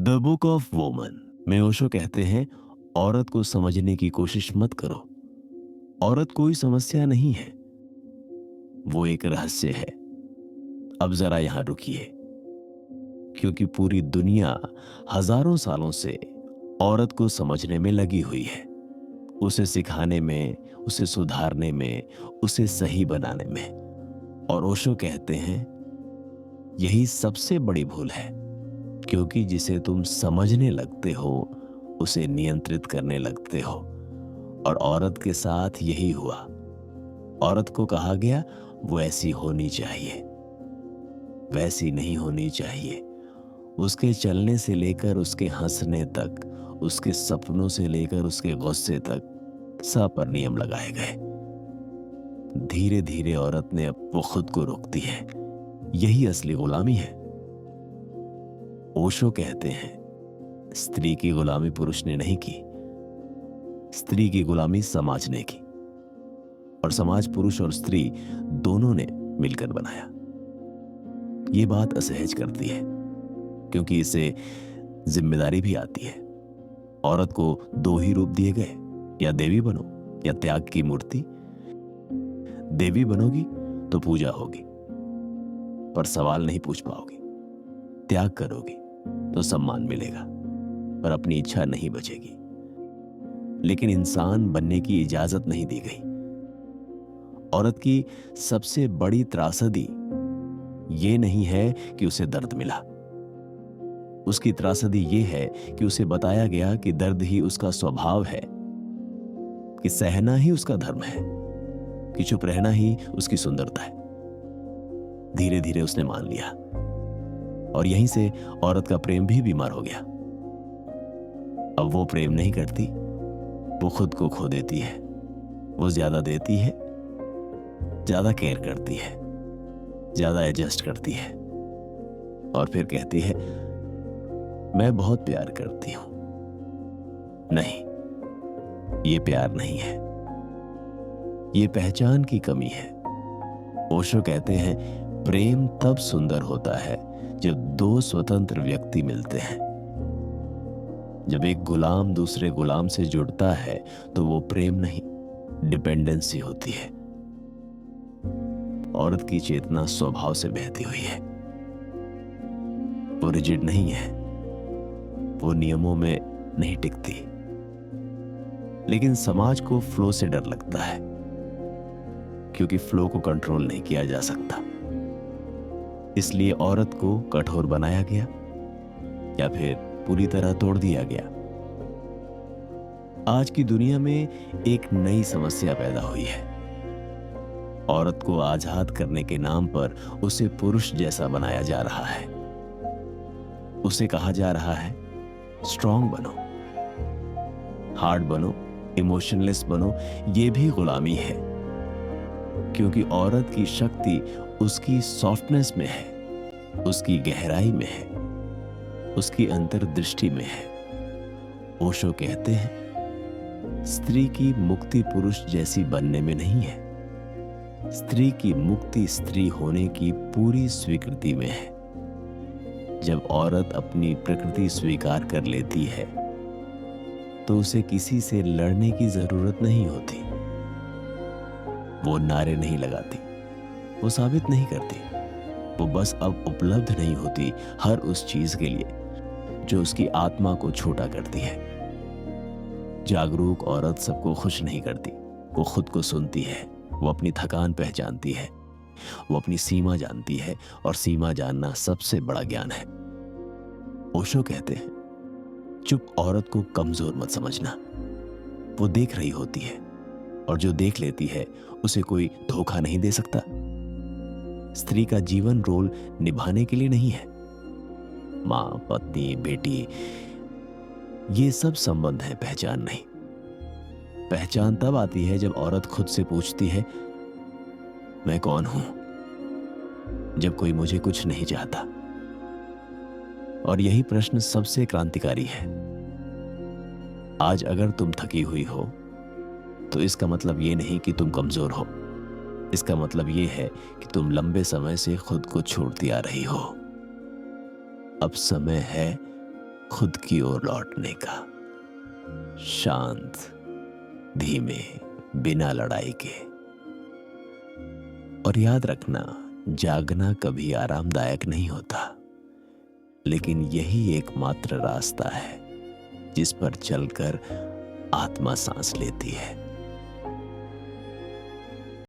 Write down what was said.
The book of woman में ओशो कहते हैं, औरत को समझने की कोशिश मत करो। औरत कोई समस्या नहीं है, वो एक रहस्य है। अब जरा यहां रुकिए, क्योंकि पूरी दुनिया हजारों सालों से औरत को समझने में लगी हुई है, उसे सिखाने में, उसे सुधारने में, उसे सही बनाने में। और ओशो कहते हैं यही सबसे बड़ी भूल है, क्योंकि जिसे तुम समझने लगते हो उसे नियंत्रित करने लगते हो। और औरत के साथ यही हुआ। औरत को कहा गया वो ऐसी होनी चाहिए, वैसी नहीं होनी चाहिए। उसके चलने से लेकर उसके हंसने तक, उसके सपनों से लेकर उसके गुस्से तक सब पर नियम लगाए गए। धीरे धीरे औरत ने अब वो खुद को रोकती है। यही असली गुलामी है। ओशो कहते हैं स्त्री की गुलामी पुरुष ने नहीं की, स्त्री की गुलामी समाज ने की, और समाज पुरुष और स्त्री दोनों ने मिलकर बनाया। ये बात असहज करती है, क्योंकि इसे जिम्मेदारी भी आती है। औरत को दो ही रूप दिए गए, या देवी बनो या त्याग की मूर्ति। देवी बनोगी तो पूजा होगी, पर सवाल नहीं पूछ पाओगी। त्याग करोगी तो सम्मान मिलेगा, पर अपनी इच्छा नहीं बचेगी। लेकिन इंसान बनने की इजाजत नहीं दी गई। औरत की सबसे बड़ी त्रासदी ये नहीं है कि उसे दर्द मिला, उसकी त्रासदी ये है कि उसे बताया गया कि दर्द ही उसका स्वभाव है, कि सहना ही उसका धर्म है, कि चुप रहना ही उसकी सुंदरता है। धीरे धीरे उसने मान लिया, और यहीं से औरत का प्रेम भी बीमार हो गया। अब वो प्रेम नहीं करती, वो खुद को खो देती है। वो ज्यादा देती है, ज्यादा केयर करती है, ज्यादा एडजस्ट करती है, और फिर कहती है मैं बहुत प्यार करती हूं। नहीं, ये प्यार नहीं है, ये पहचान की कमी है। ओशो कहते हैं प्रेम तब सुंदर होता है जब दो स्वतंत्र व्यक्ति मिलते हैं। जब एक गुलाम दूसरे गुलाम से जुड़ता है तो वो प्रेम नहीं, डिपेंडेंसी होती है। औरत की चेतना स्वभाव से बहती हुई है। वो रिजिड नहीं है, वो नियमों में नहीं टिकती। लेकिन समाज को फ्लो से डर लगता है, क्योंकि फ्लो को कंट्रोल नहीं किया जा सकता। इसलिए औरत को कठोर बनाया गया, या फिर पूरी तरह तोड़ दिया गया। आज की दुनिया में एक नई समस्या पैदा हुई है। औरत को आजाद करने के नाम पर उसे पुरुष जैसा बनाया जा रहा है। उसे कहा जा रहा है स्ट्रांग बनो, हार्ड बनो, इमोशनलेस बनो। ये भी गुलामी है, क्योंकि औरत की शक्ति उसकी सॉफ्टनेस में है, उसकी गहराई में है, उसकी अंतर्दृष्टि में है। ओशो कहते हैं स्त्री की मुक्ति पुरुष जैसी बनने में नहीं है, स्त्री की मुक्ति स्त्री होने की पूरी स्वीकृति में है। जब औरत अपनी प्रकृति स्वीकार कर लेती है तो उसे किसी से लड़ने की जरूरत नहीं होती। वो नारे नहीं लगाती, वो साबित नहीं करती, वो बस अब उपलब्ध नहीं होती हर उस चीज के लिए जो उसकी आत्मा को छोटा करती है। जागरूक औरत सबको खुश नहीं करती, वो खुद को सुनती है, वो अपनी थकान पहचानती है, वो अपनी सीमा जानती है, और सीमा जानना सबसे बड़ा ज्ञान है। ओशो कहते हैं चुप औरत को कमजोर मत समझना। वो देख रही होती है, और जो देख लेती है उसे कोई धोखा नहीं दे सकता। स्त्री का जीवन रोल निभाने के लिए नहीं है। मां, पत्नी, बेटी, ये सब संबंध है, पहचान नहीं। पहचान तब आती है जब औरत खुद से पूछती है मैं कौन हूं, जब कोई मुझे कुछ नहीं चाहता। और यही प्रश्न सबसे क्रांतिकारी है। आज अगर तुम थकी हुई हो तो इसका मतलब ये नहीं कि तुम कमजोर हो। इसका मतलब ये है कि तुम लंबे समय से खुद को छोड़ती आ रही हो। अब समय है खुद की ओर लौटने का, शांत, धीमे, बिना लड़ाई के। और याद रखना, जागना कभी आरामदायक नहीं होता, लेकिन यही एकमात्र रास्ता है जिस पर चलकर आत्मा सांस लेती है।